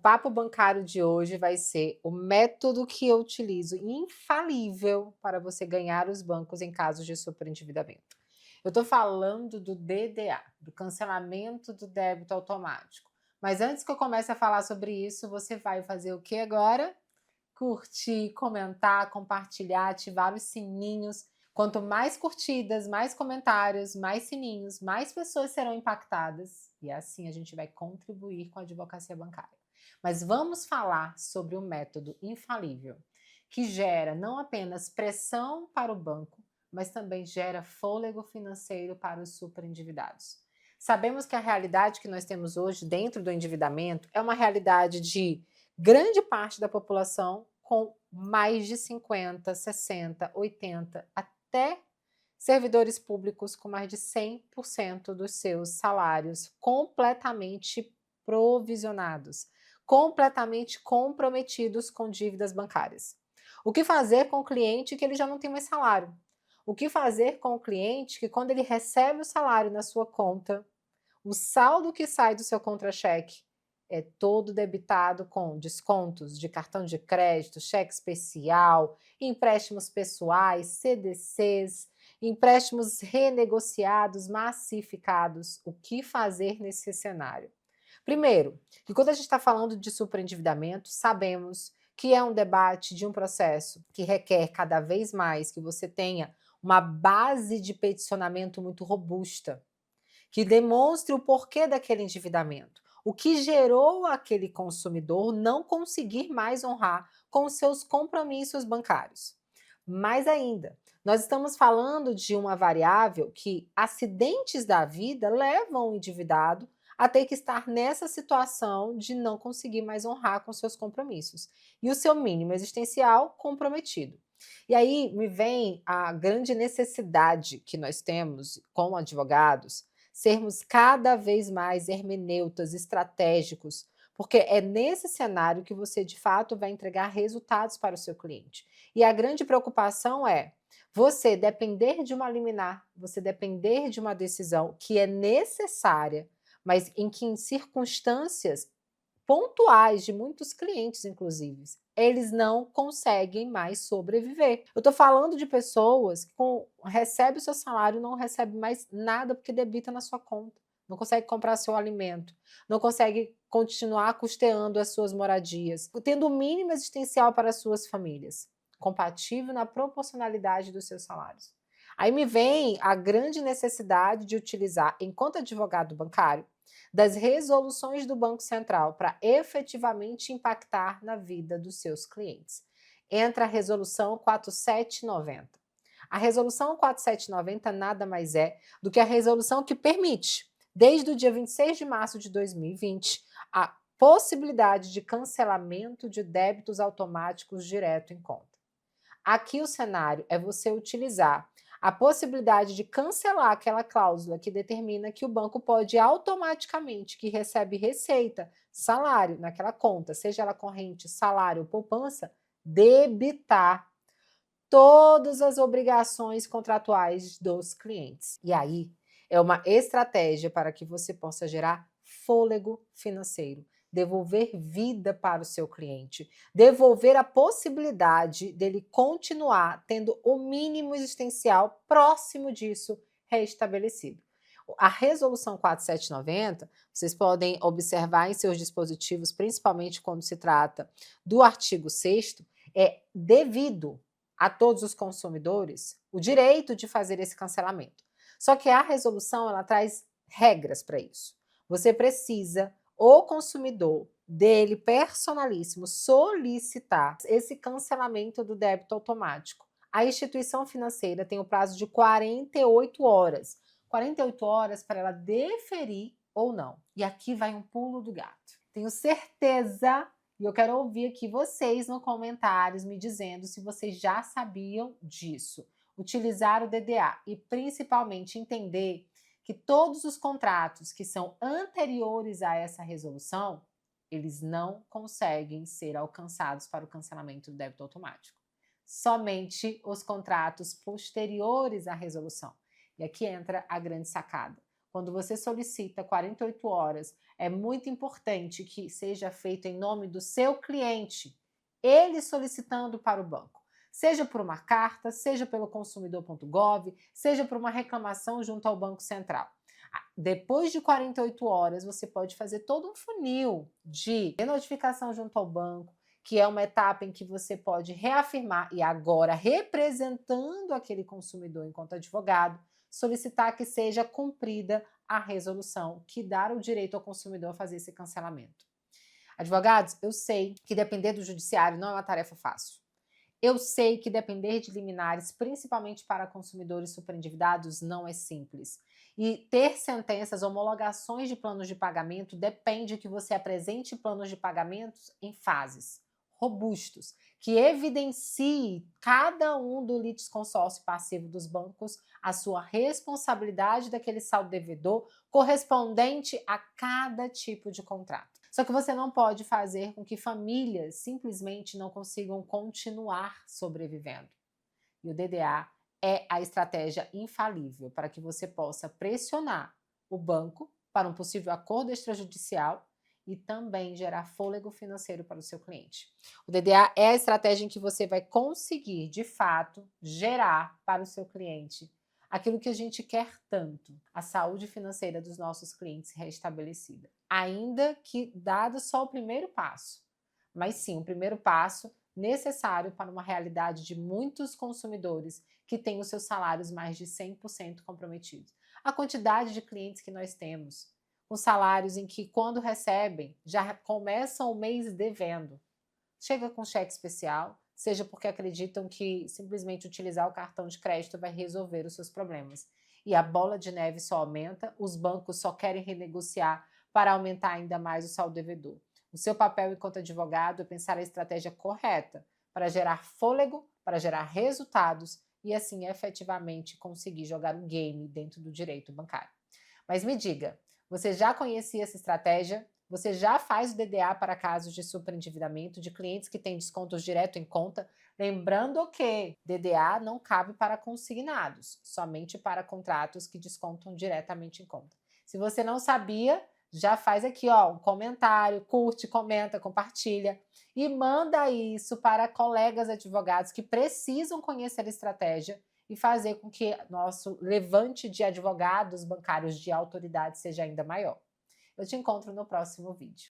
papo bancário de hoje vai ser o método que eu utilizo infalível para você ganhar os bancos em casos de superendividamento. Eu estou falando do DDA, do cancelamento do débito automático. Mas antes que eu comece a falar sobre isso, você vai fazer o que agora? Curtir, comentar, compartilhar, ativar os sininhos. Quanto mais curtidas, mais comentários, mais sininhos, mais pessoas serão impactadas e assim a gente vai contribuir com a advocacia bancária. Mas vamos falar sobre o método infalível, que gera não apenas pressão para o banco, mas também gera fôlego financeiro para os superendividados. Sabemos que a realidade que nós temos hoje dentro do endividamento é uma realidade de grande parte da população com mais de 50, 60, 80, até servidores públicos com mais de 100% dos seus salários completamente provisionados, completamente comprometidos com dívidas bancárias. O que fazer com o cliente que ele já não tem mais salário? O que fazer com o cliente que, quando ele recebe o salário na sua conta, o saldo que sai do seu contra-cheque é todo debitado com descontos de cartão de crédito, cheque especial, empréstimos pessoais, CDCs, empréstimos renegociados, massificados? O que fazer nesse cenário? Primeiro, que quando a gente está falando de superendividamento, sabemos que é um debate de um processo que requer cada vez mais que você tenha uma base de peticionamento muito robusta, que demonstre o porquê daquele endividamento, o que gerou aquele consumidor não conseguir mais honrar com os seus compromissos bancários. Mais ainda, nós estamos falando de uma variável que acidentes da vida levam o endividado a ter que estar nessa situação de não conseguir mais honrar com seus compromissos e o seu mínimo existencial comprometido. E aí me vem a grande necessidade que nós temos como advogados sermos cada vez mais hermeneutas, estratégicos, porque é nesse cenário que você de fato vai entregar resultados para o seu cliente. E a grande preocupação é você depender de uma liminar, você depender de uma decisão que é necessária, mas em que em circunstâncias pontuais de muitos clientes, inclusive, eles não conseguem mais sobreviver. Eu estou falando de pessoas que recebe o seu salário e não recebe mais nada porque debita na sua conta. Não consegue comprar seu alimento, não consegue continuar custeando as suas moradias, tendo o mínimo existencial para as suas famílias, compatível na proporcionalidade dos seus salários. Aí me vem a grande necessidade de utilizar, enquanto advogado bancário, das resoluções do Banco Central para efetivamente impactar na vida dos seus clientes. Entra a resolução 4790. A resolução 4790 nada mais é do que a resolução que permite, desde o dia 26 de março de 2020, a possibilidade de cancelamento de débitos automáticos direto em conta. Aqui o cenário é você utilizar a possibilidade de cancelar aquela cláusula que determina que o banco pode automaticamente, que recebe receita, salário naquela conta, seja ela corrente, salário ou poupança, debitar todas as obrigações contratuais dos clientes. E aí é uma estratégia para que você possa gerar fôlego financeiro, devolver vida para o seu cliente, devolver a possibilidade dele continuar tendo o mínimo existencial próximo disso restabelecido. A resolução 4790, vocês podem observar em seus dispositivos, principalmente quando se trata do artigo 6º, é devido a todos os consumidores o direito de fazer esse cancelamento. Só que a resolução ela traz regras para isso. Você precisa, o consumidor, dele personalíssimo, solicitar esse cancelamento do débito automático. A instituição financeira tem o prazo de 48 horas. 48 horas para ela deferir ou não. E aqui vai um pulo do gato. Tenho certeza, e eu quero ouvir aqui vocês nos comentários me dizendo se vocês já sabiam disso. Utilizar o DDA e principalmente entender que todos os contratos que são anteriores a essa resolução, eles não conseguem ser alcançados para o cancelamento do débito automático. Somente os contratos posteriores à resolução. E aqui entra a grande sacada. quando você solicita 48 horas, é muito importante que seja feito em nome do seu cliente, ele solicitando para o banco. Seja por uma carta, seja pelo consumidor.gov, seja por uma reclamação junto ao Banco Central. Depois de 48 horas, você pode fazer todo um funil de notificação junto ao banco, que é uma etapa em que você pode reafirmar e agora representando aquele consumidor enquanto advogado, solicitar que seja cumprida a resolução que dá o direito ao consumidor a fazer esse cancelamento. Advogados, eu sei que depender do judiciário não é uma tarefa fácil. Eu sei que depender de liminares, principalmente para consumidores superendividados, não é simples. E ter sentenças, homologações de planos de pagamento, depende que você apresente planos de pagamentos em fases, robustos, que evidencie cada um do litisconsórcio passivo dos bancos, a sua responsabilidade daquele saldo devedor correspondente a cada tipo de contrato. Só que você não pode fazer com que famílias simplesmente não consigam continuar sobrevivendo. E o DDA é a estratégia infalível para que você possa pressionar o banco para um possível acordo extrajudicial e também gerar fôlego financeiro para o seu cliente. O DDA é a estratégia em que você vai conseguir, de fato, gerar para o seu cliente aquilo que a gente quer tanto, a saúde financeira dos nossos clientes restabelecida. Ainda que dado só o primeiro passo, mas sim, o primeiro passo necessário para uma realidade de muitos consumidores que têm os seus salários mais de 100% comprometidos. A quantidade de clientes que nós temos, com salários em que, quando recebem, já começam o mês devendo. Chega com cheque especial, seja porque acreditam que simplesmente utilizar o cartão de crédito vai resolver os seus problemas. E a bola de neve só aumenta, os bancos só querem renegociar para aumentar ainda mais o saldo devedor. O seu papel enquanto advogado é pensar a estratégia correta para gerar fôlego, para gerar resultados e assim efetivamente conseguir jogar o game dentro do direito bancário. Mas me diga, você já conhecia essa estratégia? Você já faz o DDA para casos de superendividamento de clientes que têm descontos direto em conta? Lembrando que DDA não cabe para consignados, somente para contratos que descontam diretamente em conta. Se você não sabia, já faz aqui um comentário, curte, comenta, compartilha e manda isso para colegas advogados que precisam conhecer a estratégia e fazer com que nosso levante de advogados bancários de autoridade seja ainda maior. Eu te encontro no próximo vídeo.